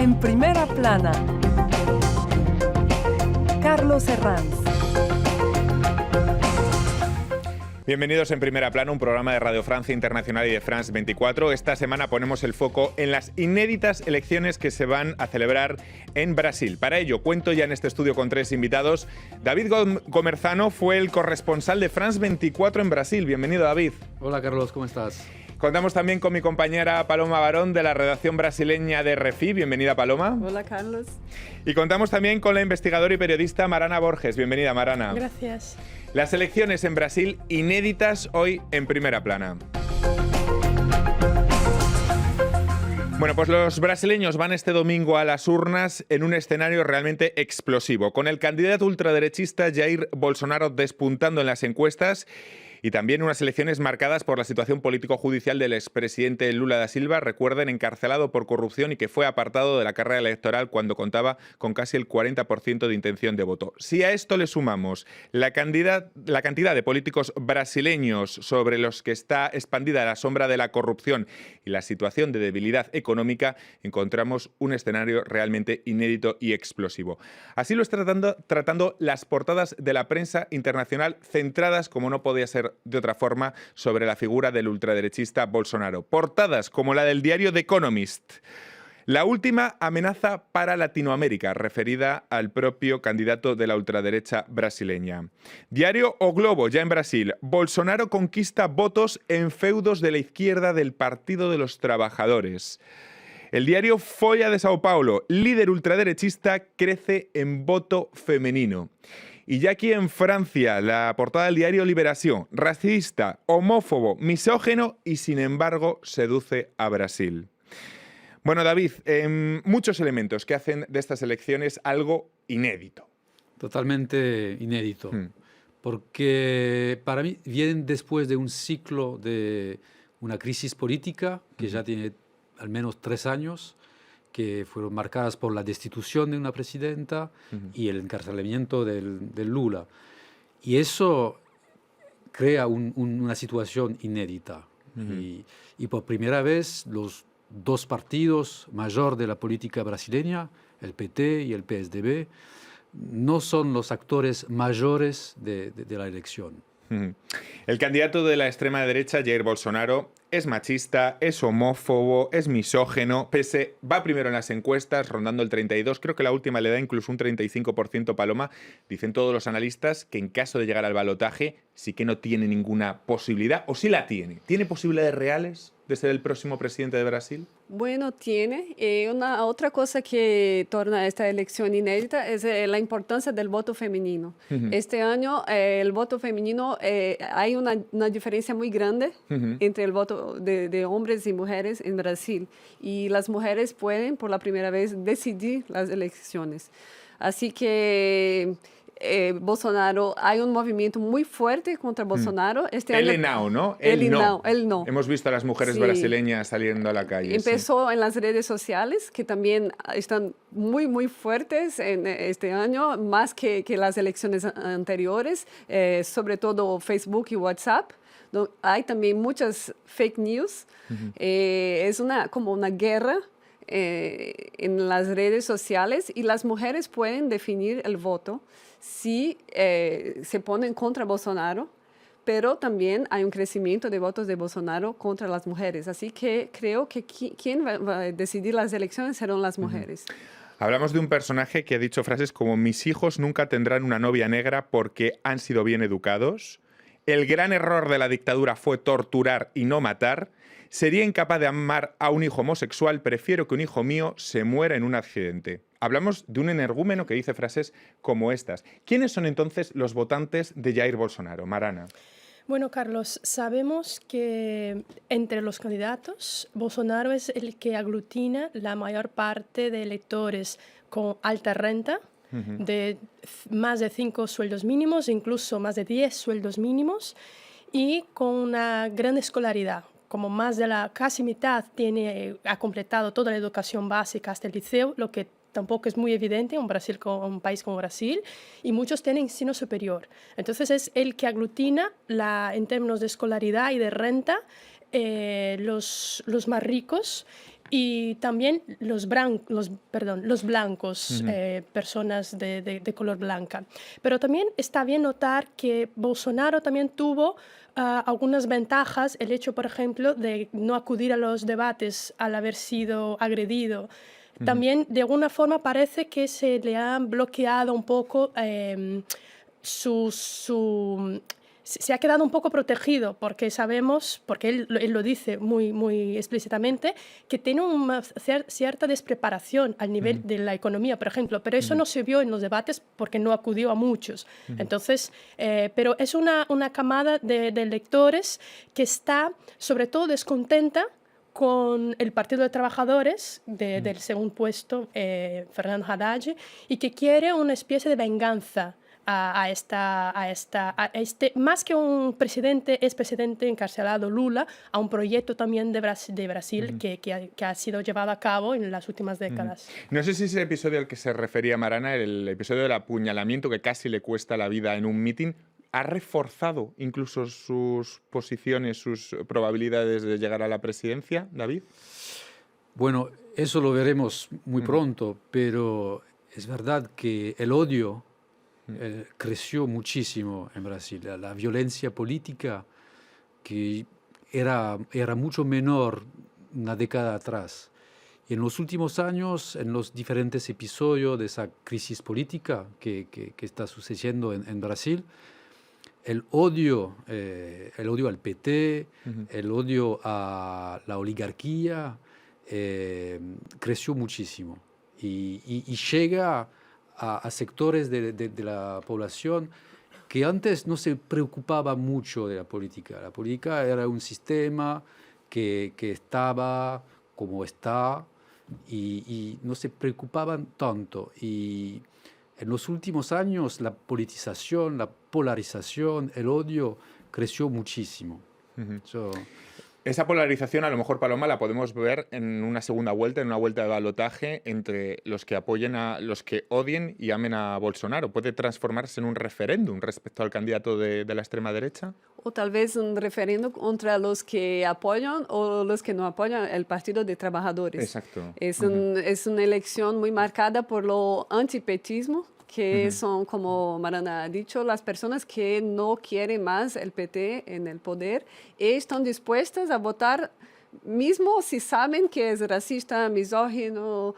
En primera plana, Carlos Herranz. Bienvenidos en Primera Plana, un programa de Radio Francia Internacional y de France 24. Esta semana ponemos el foco en las inéditas elecciones que se van a celebrar en Brasil. Para ello, cuento ya en este estudio con tres invitados. David Gomerzano fue el corresponsal de France 24 en Brasil. Bienvenido, David. Hola, Carlos, ¿cómo estás? Contamos también con mi compañera Paloma Barón de la redacción brasileña de RFI. Bienvenida, Paloma. Hola, Carlos. Y contamos también con la investigadora y periodista Marana Borges. Bienvenida, Marana. Gracias. Las elecciones en Brasil inéditas hoy en Primera Plana. Bueno, pues los brasileños van este domingo a las urnas en un escenario realmente explosivo, con el candidato ultraderechista Jair Bolsonaro despuntando en las encuestas y también unas elecciones marcadas por la situación político-judicial del expresidente Lula da Silva, recuerden, encarcelado por corrupción y que fue apartado de la carrera electoral cuando contaba con casi el 40% de intención de voto. Si a esto le sumamos la cantidad de políticos brasileños sobre los que está expandida la sombra de la corrupción y la situación de debilidad económica, encontramos un escenario realmente inédito y explosivo. Así lo está tratando las portadas de la prensa internacional, centradas, como no podía ser de otra forma, sobre la figura del ultraderechista Bolsonaro. Portadas como la del diario The Economist. La última amenaza para Latinoamérica, referida al propio candidato de la ultraderecha brasileña. Diario O Globo, ya en Brasil. Bolsonaro conquista votos en feudos de la izquierda del Partido de los Trabajadores. El diario Folha de Sao Paulo. Líder ultraderechista crece en voto femenino. Y ya aquí en Francia, la portada del diario Libération, racista, homófobo, misógino y sin embargo seduce a Brasil. Bueno, David, muchos elementos que hacen de estas elecciones algo inédito. Totalmente inédito, porque para mí vienen después de un ciclo de una crisis política que ya tiene al menos 3 años, que fueron marcadas por la destitución de una presidenta y el encarcelamiento del Lula. Y eso crea una situación inédita. Y por primera vez los dos partidos mayores de la política brasileña, el PT y el PSDB, no son los actores mayores de la elección. El candidato de la extrema derecha, Jair Bolsonaro, es machista, es homófobo, es misógino, va primero en las encuestas, rondando el 32%, creo que la última le da incluso un 35%, Paloma. Dicen todos los analistas que en caso de llegar al balotaje sí que no tiene ninguna posibilidad, o sí la tiene. ¿Tiene posibilidades reales de ser el próximo presidente de Brasil? Bueno, tiene. Una otra cosa que torna esta elección inédita es la importancia del voto femenino. Este año el voto femenino, hay una diferencia muy grande entre el voto de hombres y mujeres en Brasil. Y las mujeres pueden por la primera vez decidir las elecciones. Así que Bolsonaro, hay un movimiento muy fuerte contra Bolsonaro. Él no. Él no. Hemos visto a las mujeres brasileñas saliendo a la calle. Empezó en las redes sociales, que también están muy, muy fuertes en este año, más que las elecciones anteriores, sobre todo Facebook y WhatsApp. Hay también muchas fake news. Es como una guerra en las redes sociales y las mujeres pueden definir el voto si se ponen contra Bolsonaro, pero también hay un crecimiento de votos de Bolsonaro contra las mujeres. Así que creo que quien va a decidir las elecciones serán las mujeres. Hablamos de un personaje que ha dicho frases como: mis hijos nunca tendrán una novia negra porque han sido bien educados. El gran error de la dictadura fue torturar y no matar. Sería incapaz de amar a un hijo homosexual. Prefiero que un hijo mío se muera en un accidente. Hablamos de un energúmeno que dice frases como estas. ¿Quiénes son entonces los votantes de Jair Bolsonaro? Marana. Bueno, Carlos, sabemos que entre los candidatos, Bolsonaro es el que aglutina la mayor parte de electores con alta renta, de más de 5 sueldos mínimos, incluso más de 10 sueldos mínimos, y con una gran escolaridad. Como más de casi mitad ha completado toda la educación básica hasta el liceo, lo que tampoco es muy evidente en un país como Brasil, y muchos tienen ensino superior. Entonces es el que aglutina en términos de escolaridad y de renta los más ricos Y también los blancos, personas de color blanca. Pero también está bien notar que Bolsonaro también tuvo algunas ventajas, el hecho, por ejemplo, de no acudir a los debates al haber sido agredido. También, de alguna forma, parece que se le ha bloqueado un poco se ha quedado un poco protegido, porque sabemos, porque él lo dice muy, muy explícitamente, que tiene una cierta despreparación al nivel de la economía, por ejemplo, pero eso no se vio en los debates porque no acudió a muchos. Entonces, pero es una camada de electores que está, sobre todo, descontenta con el Partido de Trabajadores del segundo puesto, Fernando Haddad, y que quiere una especie de venganza a este, más que un presidente, expresidente encarcelado Lula, a un proyecto también de Brasil que ha sido llevado a cabo en las últimas décadas. No sé si ese episodio al que se refería Marana, el episodio del apuñalamiento que casi le cuesta la vida en un mitin, ¿ha reforzado incluso sus posiciones, sus probabilidades de llegar a la presidencia, David? Bueno, eso lo veremos muy pronto, pero es verdad que el odio creció muchísimo en Brasil. La violencia política, que era mucho menor una década atrás. Y en los últimos años, en los diferentes episodios de esa crisis política que está sucediendo en Brasil, el odio al PT, el odio a la oligarquía, creció muchísimo. Y llega a sectores de la población que antes no se preocupaba mucho de la política. La política era un sistema que estaba como está y no se preocupaban tanto. Y en los últimos años la politización, la polarización, el odio creció muchísimo. Esa polarización, a lo mejor, Paloma, la podemos ver en una segunda vuelta, en una vuelta de balotaje entre los que apoyen a los que odien y amen a Bolsonaro. ¿Puede transformarse en un referéndum respecto al candidato de la extrema derecha? O tal vez un referéndum contra los que apoyan o los que no apoyan el Partido de Trabajadores. Exacto. Es una elección muy marcada por lo antipetismo, que son, como Marana ha dicho, las personas que no quieren más el PT en el poder y están dispuestas a votar mismo si saben que es racista, misógino,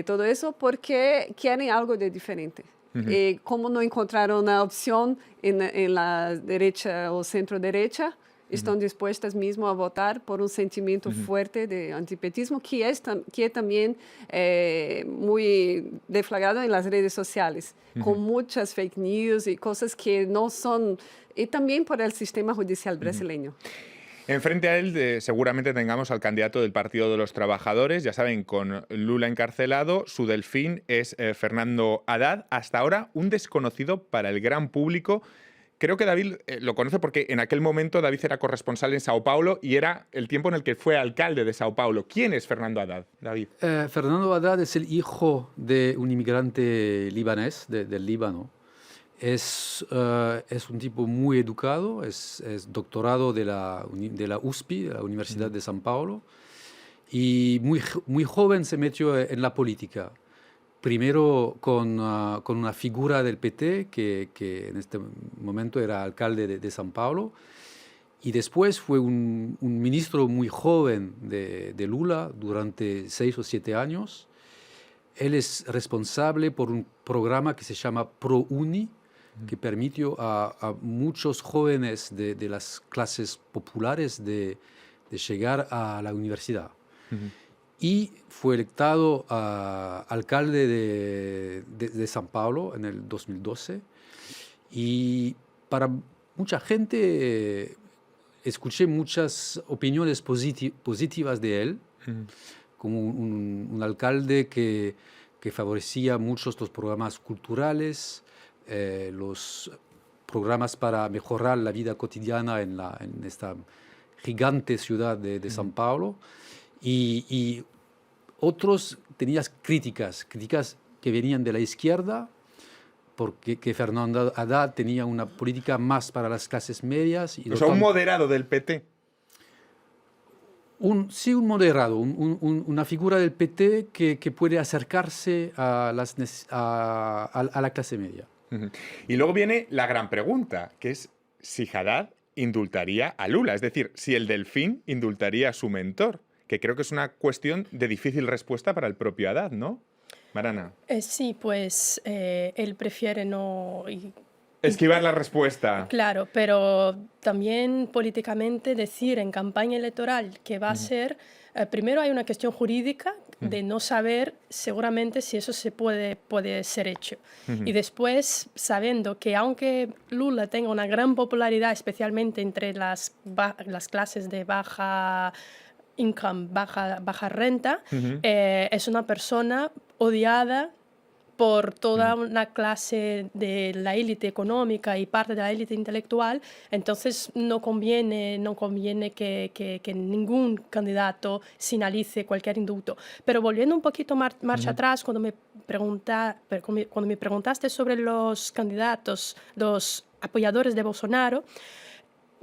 todo eso, porque quieren algo de diferente. Como no encontraron una opción en la derecha o centro-derecha, están dispuestas mismo a votar por un sentimiento fuerte de antipetismo que es también muy deflagrado en las redes sociales, con muchas fake news y cosas que no son, y también por el sistema judicial brasileño. Enfrente a él seguramente tengamos al candidato del Partido de los Trabajadores, ya saben, con Lula encarcelado, su delfín es Fernando Haddad, hasta ahora un desconocido para el gran público. Creo que David lo conoce porque en aquel momento David era corresponsal en Sao Paulo y era el tiempo en el que fue alcalde de Sao Paulo. ¿Quién es Fernando Haddad, David? Fernando Haddad es el hijo de un inmigrante libanés del Líbano. Es un tipo muy educado, es doctorado de la USP, de la Universidad de San Paulo, y muy joven se metió en la política. Primero con una figura del PT, que en este momento era alcalde de San Paulo, y después fue un ministro muy joven de Lula durante 6 o 7 años. Él es responsable por un programa que se llama ProUni, que permitió a muchos jóvenes de las clases populares de llegar a la universidad. Y fue electado alcalde de San Paulo en el 2012. Y para mucha gente escuché muchas opiniones positivas de él, como un alcalde que favorecía muchos los programas culturales, los programas para mejorar la vida cotidiana en esta gigante ciudad de San Paulo. Y otros tenían críticas que venían de la izquierda, porque que Fernando Haddad tenía una política más para las clases medias. Y o sea, un moderado del PT. un moderado, una figura del PT que puede acercarse a la clase media. Y luego viene la gran pregunta, que es si Haddad indultaría a Lula, es decir, si el Delfín indultaría a su mentor, que creo que es una cuestión de difícil respuesta para el propio Haddad, ¿no? Marana. Sí, pues él prefiere no... Esquivar la respuesta. Claro, pero también políticamente decir en campaña electoral que va a ser... primero hay una cuestión jurídica de no saber seguramente si eso se puede ser hecho. Y después, sabiendo que aunque Lula tenga una gran popularidad, especialmente entre las clases de baja income, baja renta, es una persona odiada por toda una clase de la élite económica y parte de la élite intelectual, entonces no conviene que ningún candidato sinalice cualquier indulto. Pero volviendo un poquito marcha atrás, cuando me preguntaste sobre los candidatos, los apoyadores de Bolsonaro,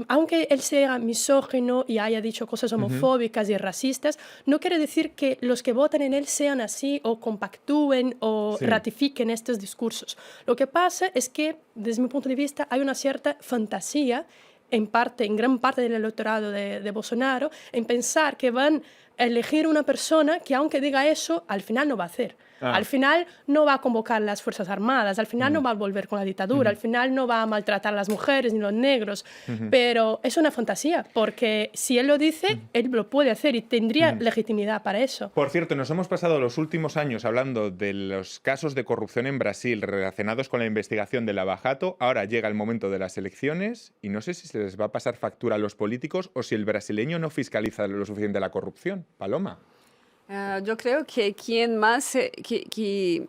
aunque él sea misógino y haya dicho cosas homofóbicas y racistas, no quiere decir que los que votan en él sean así o compactúen o ratifiquen estos discursos. Lo que pasa es que, desde mi punto de vista, hay una cierta fantasía en gran parte del electorado de Bolsonaro en pensar que van a elegir una persona que, aunque diga eso, al final no va a hacer. Al final no va a convocar las Fuerzas Armadas, al final no va a volver con la dictadura, al final no va a maltratar a las mujeres ni los negros, pero es una fantasía, porque si él lo dice, él lo puede hacer y tendría legitimidad para eso. Por cierto, nos hemos pasado los últimos años hablando de los casos de corrupción en Brasil relacionados con la investigación de Lava Jato. Ahora llega el momento de las elecciones y no sé si se les va a pasar factura a los políticos o si el brasileño no fiscaliza lo suficiente la corrupción. Paloma. Yo creo que quien más que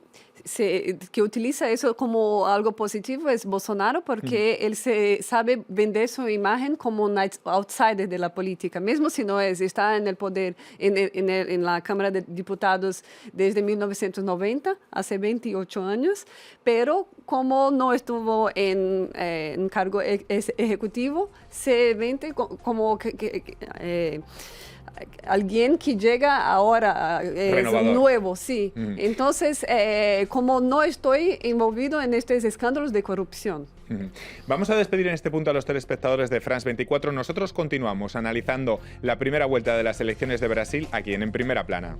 utiliza eso como algo positivo es Bolsonaro, porque él se sabe vender su imagen como un outsider de la política, mismo si no es, está en el poder, en la Cámara de Diputados desde 1990, hace 28 años, pero como no estuvo en cargo ejecutivo, se vende como alguien que llega ahora, es nuevo, sí. Entonces, como no estoy envolvido en estos escándalos de corrupción. Vamos a despedir en este punto a los telespectadores de France 24. Nosotros continuamos analizando la primera vuelta de las elecciones de Brasil aquí en Primera Plana.